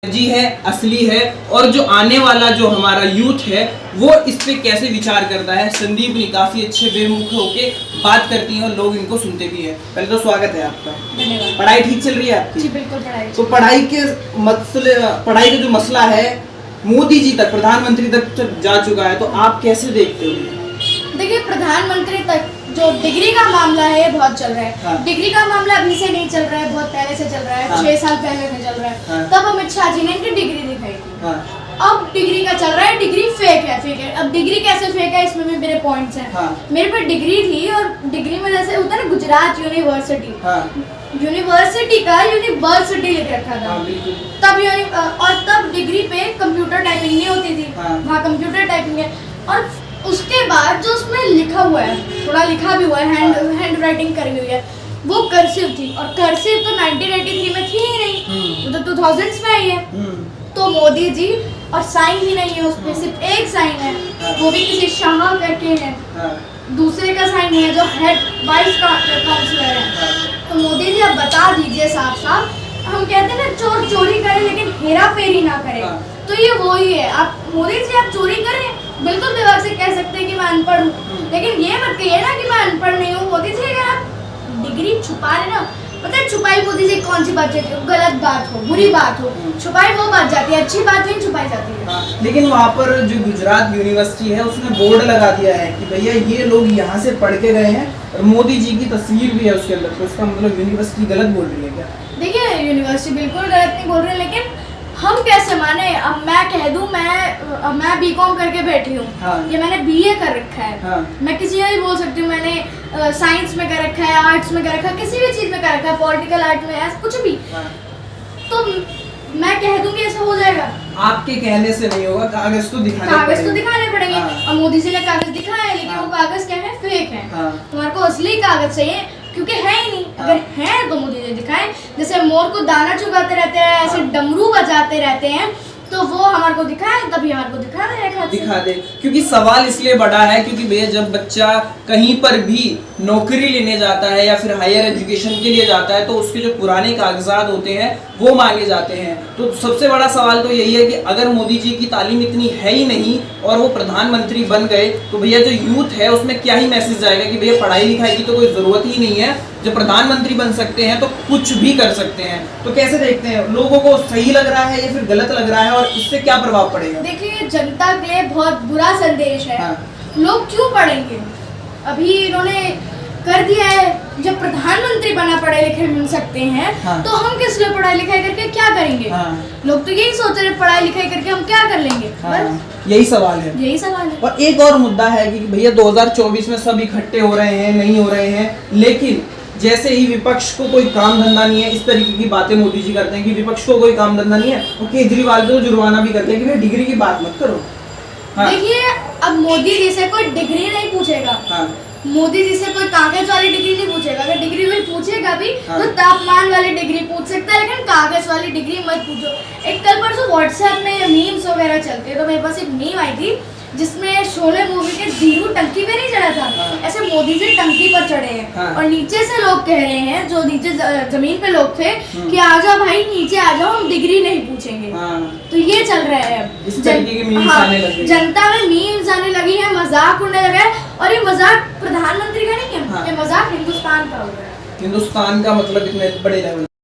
जी है, असली है, और जो आने वाला जो हमारा यूथ है वो इस पे कैसे विचार करता है। संदीप ने काफी अच्छे बेमुख होके बात करती हैं और लोग इनको सुनते भी हैं। पहले तो स्वागत है आपका। धन्यवाद। पढ़ाई ठीक चल रही है आपकी? जी बिल्कुल पढ़ाई। तो पढ़ाई का जो मसला है मोदी जी तक, प्रधानमंत्री तक जा चुका है, तो आप कैसे देखते हो? देखिए, प्रधानमंत्री तक जो डिग्री का मामला है बहुत चल रहा है। हाँ। डिग्री का मामला अभी से नहीं चल रहा है, बहुत पहले से चल रहा है। हाँ। 6 साल पहले से चल रहा है। हाँ। तब अमित शाह जी ने इनकी डिग्री दिखाई थी। हाँ। अब डिग्री का चल रहा है, डिग्री फेक है। अब डिग्री कैसे फेक है, इसमें भी मेरे पॉइंट्स हैं। हाँ। मेरे पास डिग्री थी और डिग्री में जैसे होता है ना, गुजरात यूनिवर्सिटी, यूनिवर्सिटी का यूनिवर्सिटी लिख रखा था। तब डिग्री पे कंप्यूटर टाइपिंग नहीं होती थी। वहाँ कंप्यूटर टाइपिंग है। और उसके बाद जो उसमें लिखा हुआ है, थोड़ा लिखा भी हुआ है, हैंड राइटिंग करी हुई है, वो कर्सिव थी। और कर्सिव तो 1983 में थी ही नहीं, वो तो 2000s में आई है। तो मोदी जी, और साइन भी नहीं है उसपे, सिर्फ एक साइन है, वो भी किसी शाह करके है। दूसरे का साइन है जो हेड वाइस काउंसलर है। तो मोदी जी आप बता दीजिए साफ साफ, हम कहते हैं ना चोर चोरी करे लेकिन हेरा फेरी ना करे, तो ये वो ही है। आप मोदी जी आप चोरी करें, बिल्कुल विभाग से कह सकते हैं कि मैं अनपढ़ हूँ, लेकिन ये मत कहिए ना कि मैं अनपढ़ नहीं हूँ। मोदी जी अगर आप डिग्री छुपा रहे ना, पता है छुपाई मोदी जी कौन सी बात है, गलत बात हो, बुरी बात हो, छुपाई वो बात जाती है, अच्छी बात नहीं छुपाई जाती है। लेकिन वहाँ पर जो गुजरात यूनिवर्सिटी है उसने बोर्ड लगा दिया है कि भैया ये लोग यहाँ से पढ़ के गए हैं और मोदी जी की तस्वीर भी है उसके अंदर, तो उसका मतलब यूनिवर्सिटी गलत बोल रही है क्या? देखिए, यूनिवर्सिटी बिल्कुल गलत नहीं बोल रही, लेकिन हम कैसे माने? अब मैं कह दूं मैं बीकॉम करके बैठी हूँ। हाँ। ये मैंने बीए कर रखा है। हाँ। मैं किसी भी बोल सकती हूँ, मैंने साइंस में कर रखा है, आर्ट्स में कर रखा है, किसी भी चीज में कर रखा है, पॉलिटिकल आर्ट में, ऐसा कुछ भी। हाँ। तो मैं कह दूंगी ऐसा हो जाएगा? आपके कहने से नहीं होगा, कागज तो दिखाने पड़ेंगे। हाँ। और मोदी जी ने कागज दिखाए हैं, लेकिन हाँ। वो कागज क्या है, फेक है। हाँ। हमारे को असली कागज चाहिए, क्योंकि है ही नहीं। हाँ। अगर है तो मोदी जी दिखाएं। जैसे मोर को दाना चुगाते रहते हैं, ऐसे डमरू बजाते रहते हैं, तो वो हमारे को दिखाएं, तभी हमारे को दिखा दे। क्योंकि सवाल इसलिए बड़ा है क्योंकि भैया जब बच्चा कहीं पर भी नौकरी लेने जाता है या फिर हायर एजुकेशन के लिए जाता है तो उसके जो पुराने कागजात होते हैं वो मांगे जाते हैं। तो सबसे बड़ा सवाल तो यही है कि अगर मोदी जी की तालीम इतनी है ही नहीं और वो प्रधानमंत्री बन गए तो भैया जो यूथ है उसमें क्या ही मैसेज जाएगा कि भैया पढ़ाई लिखाई की तो कोई ज़रूरत ही नहीं है, जब प्रधानमंत्री बन सकते हैं तो कुछ भी कर सकते हैं। तो कैसे देखते हैं, लोगों को सही लग रहा है या फिर गलत लग रहा है और इससे क्या प्रभाव पड़ेगा? देखिए, जनता के लिए बहुत बुरा संदेश है। हाँ। लोग क्यों पढ़ेंगे? अभी इन्होंने कर दिया है, जब प्रधानमंत्री बना पढ़े लिखे मिल सकते हैं। हाँ। तो हम किस लिए पढ़ाई लिखाई करके क्या करेंगे? हाँ। लोग तो यही सोच रहे पढ़ाई लिखाई करके हम क्या कर लेंगे। हाँ। बस यही सवाल है। और एक और मुद्दा है कि भैया 2024 में सब इकट्ठे हो रहे हैं, नहीं हो रहे हैं, लेकिन जैसे ही विपक्ष को कोई काम धंधा नहीं है, इस तरीके की बातें मोदी जी करते हैं कि विपक्ष को कोई काम धंधा नहीं है, और केजरीवाल को जुर्माना भी करते हैं कि भाई डिग्री की बात मत करो। हाँ। देखिए, अब मोदी जी से कोई डिग्री नहीं पूछेगा। हाँ। मोदी जी से कोई कागज वाली डिग्री नहीं पूछेगा। अगर डिग्री कोई पूछेगा भी तो तापमान वाली डिग्री पूछ सकता है, लेकिन कागज वाली डिग्री मत पूछो। एक कल परसों व्हाट्सएप में मीम्स वगैरह चलते हैं, तो मेरे पास एक मीम आई थी जिसमें शोले मूवी के धीरू टंकी पे नहीं चढ़ा था। हाँ। ऐसे मोदी जी टंकी पर चढ़े हैं। हाँ। और नीचे से लोग कह रहे हैं, जो नीचे जमीन पे लोग थे, कि आ जाओ भाई नीचे आ जाओ, हम डिग्री नहीं पूछेंगे। हाँ। तो ये चल रहा है इस तरीके की मीम्स आने लगी। जनता में मीम्स आने लगी है, मजाक उड़ने लगा है। और ये मजाक प्रधानमंत्री का नहीं है। हाँ। ये मजाक हिंदुस्तान का हो रहा है। हिंदुस्तान का मतलब इतने बड़े लेवल